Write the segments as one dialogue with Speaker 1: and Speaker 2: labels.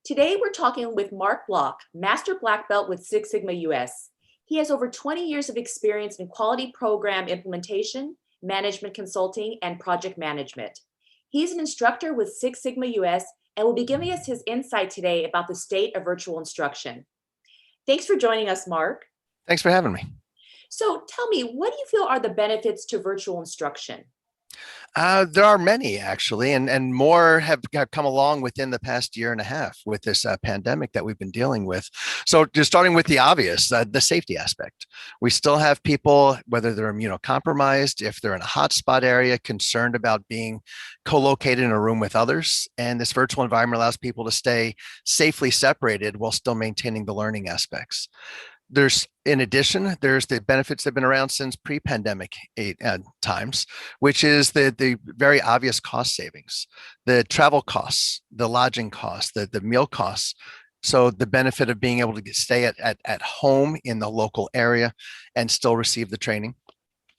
Speaker 1: Today, we're talking with Marc Block, Master Black Belt with Six Sigma US. He has over 20 years of experience in quality program implementation, management consulting, and project management. He's an instructor with Six Sigma US and will be giving us his insight today about the state of virtual instruction. Thanks for joining us, Marc.
Speaker 2: Thanks for having me.
Speaker 1: So tell me, what do you feel are the benefits to virtual instruction?
Speaker 2: There are many actually, and more have come along within the past year and a half with this pandemic that we've been dealing with. So just starting with the obvious, the safety aspect. We still have people, whether they're immunocompromised, if they're in a hotspot area, concerned about being co-located in a room with others. And this virtual environment allows people to stay safely separated while still maintaining the learning aspects. In addition, there's the benefits that have been around since pre-pandemic times, which is the very obvious cost savings, the travel costs, the lodging costs, the meal costs. So the benefit of being able to stay at home in the local area and still receive the training.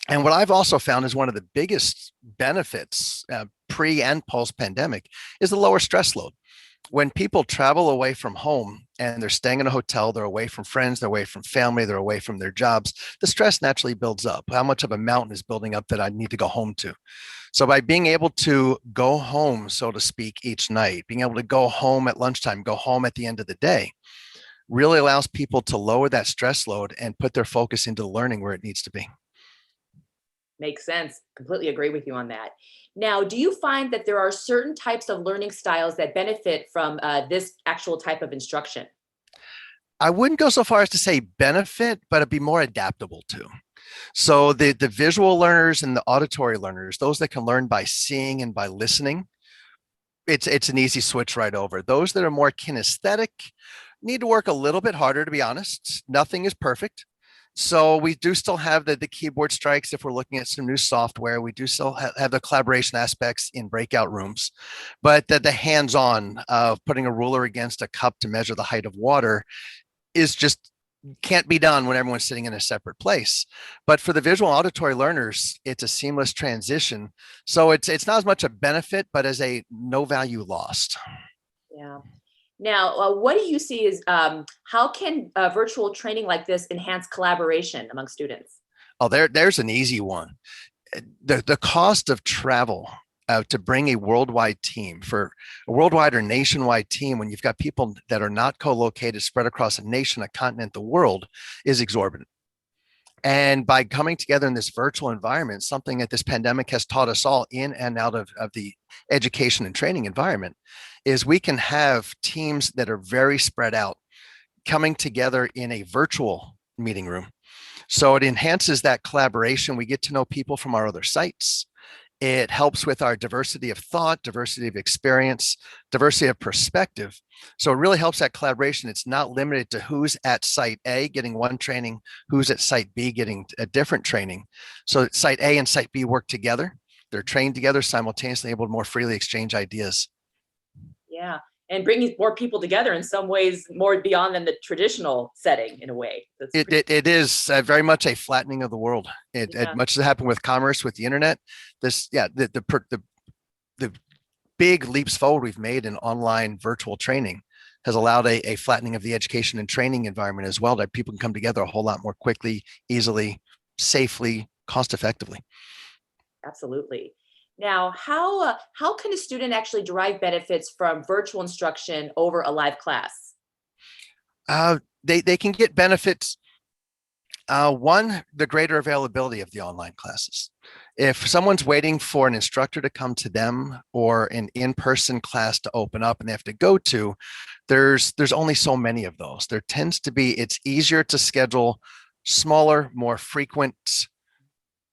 Speaker 2: And what I've also found is one of the biggest benefits pre and post pandemic is the lower stress load. When people travel away from home and they're staying in a hotel, they're away from friends, they're away from family, they're away from their jobs, the stress naturally builds up. How much of a mountain is building up that I need to go home to? So by being able to go home, so to speak, each night, being able to go home at lunchtime, go home at the end of the day, really allows people to lower that stress load and put their focus into learning where it needs to be.
Speaker 1: Makes sense. Completely agree with you on that. Now, do you find that there are certain types of learning styles that benefit from this actual type of instruction?
Speaker 2: I wouldn't go so far as to say benefit, but it'd be more adaptable to. So the visual learners and the auditory learners, those that can learn by seeing and by listening, it's an easy switch right over. Those that are more kinesthetic need to work a little bit harder, to be honest. Nothing is perfect. So we do still have the keyboard strikes. If we're looking at some new software, we do still have the collaboration aspects in breakout rooms, but the hands-on of putting a ruler against a cup to measure the height of water is just can't be done when everyone's sitting in a separate place. But for the visual auditory learners, it's a seamless transition. So it's not as much a benefit, but as a no value lost.
Speaker 1: Yeah. Now, what do you see is how can virtual training like this enhance collaboration among students?
Speaker 2: Oh, there's an easy one. The cost of travel to bring a worldwide team for a worldwide or nationwide team when you've got people that are not co-located spread across a nation, a continent, the world is exorbitant. And by coming together in this virtual environment, something that this pandemic has taught us all in and out of the education and training environment, is we can have teams that are very spread out coming together in a virtual meeting room. So it enhances that collaboration. We get to know people from our other sites. It helps with our diversity of thought, diversity of experience, diversity of perspective. So it really helps that collaboration. It's not limited to who's at site A getting one training, who's at site B getting a different training. So site A and site B work together. They're trained together, simultaneously able to more freely exchange ideas.
Speaker 1: Yeah. And bringing more people together in some ways more beyond than the traditional setting in a way.
Speaker 2: It is very much a flattening of the world.
Speaker 1: Yeah.
Speaker 2: Much as happened with commerce, with the internet, the big leaps forward we've made in online virtual training has allowed a flattening of the education and training environment as well, that people can come together a whole lot more quickly, easily, safely, cost effectively.
Speaker 1: Absolutely. Now, how can a student actually derive benefits from virtual instruction over a live class?
Speaker 2: They can get benefits. One, the greater availability of the online classes. If someone's waiting for an instructor to come to them or an in-person class to open up and they have to go to, there's only so many of those. There tends to be, it's easier to schedule smaller, more frequent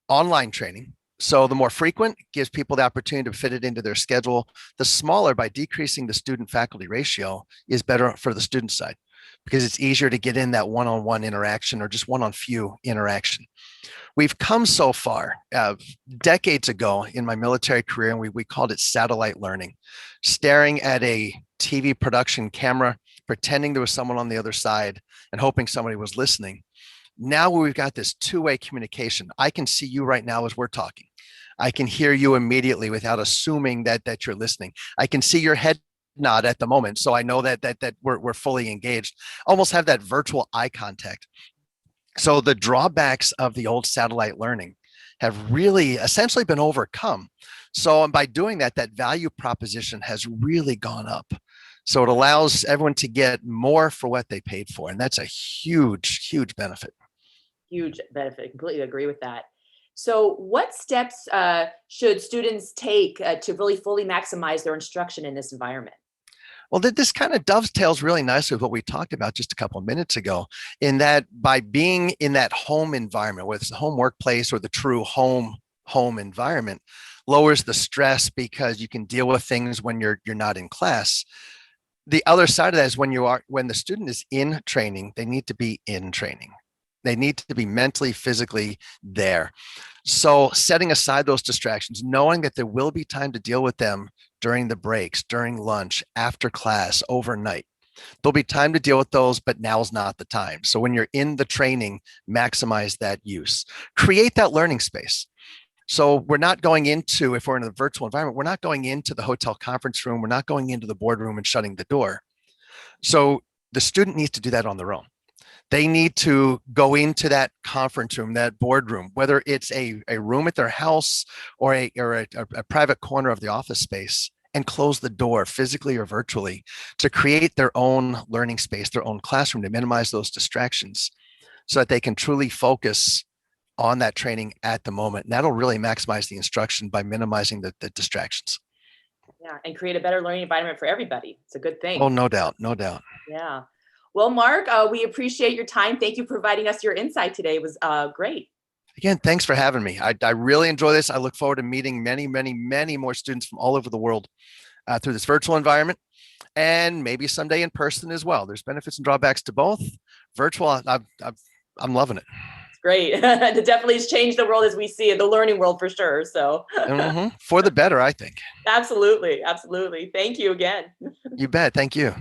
Speaker 2: online training. So the more frequent gives people the opportunity to fit it into their schedule. The smaller, by decreasing the student faculty ratio, is better for the student side because it's easier to get in that one-on-one interaction or just one-on-few interaction. We've come so far. Decades ago in my military career, and we called it satellite learning, staring at a TV production camera, pretending there was someone on the other side and hoping somebody was listening. Now we've got this two-way communication. I can see you right now as we're talking. I can hear you immediately without assuming that you're listening. I can see your head not at the moment. So I know that we're fully engaged, almost have that virtual eye contact. So the drawbacks of the old satellite learning have really essentially been overcome. So by doing that, that value proposition has really gone up. So it allows everyone to get more for what they paid for. And that's a huge, huge benefit.
Speaker 1: Huge benefit. Completely agree with that. So what steps should students take to really fully maximize their instruction in this environment?
Speaker 2: Well, this kind of dovetails really nicely with what we talked about just a couple of minutes ago, in that by being in that home environment, whether it's the home workplace or the true home environment, lowers the stress because you can deal with things when you're not in class. The other side of that is when the student is in training, they need to be in training. They need to be mentally, physically there. So setting aside those distractions, knowing that there will be time to deal with them during the breaks, during lunch, after class, overnight. There'll be time to deal with those, but now's not the time. So when you're in the training, maximize that use. Create that learning space. So we're not going into, if we're in a virtual environment, we're not going into the hotel conference room. We're not going into the boardroom and shutting the door. So the student needs to do that on their own. They need to go into that conference room, that boardroom, whether it's a room at their house or a private corner of the office space, and close the door physically or virtually to create their own learning space, their own classroom, to minimize those distractions so that they can truly focus on that training at the moment. And that'll really maximize the instruction by minimizing the distractions.
Speaker 1: Yeah, and create a better learning environment for everybody. It's a good
Speaker 2: Oh,
Speaker 1: thing.
Speaker 2: no doubt, no doubt.
Speaker 1: Yeah. Well, Mark, we appreciate your time. Thank you for providing us your insight today. It was great.
Speaker 2: Again, thanks for having me. I really enjoy this. I look forward to meeting many, many, many more students from all over the world through this virtual environment, and maybe someday in person as well. There's benefits and drawbacks to both. Virtual, I'm loving it.
Speaker 1: It's great. It definitely has changed the world as we see it, the learning world for sure. So
Speaker 2: Mm-hmm. For the better, I think.
Speaker 1: absolutely. Absolutely. Thank you again.
Speaker 2: You bet. Thank you.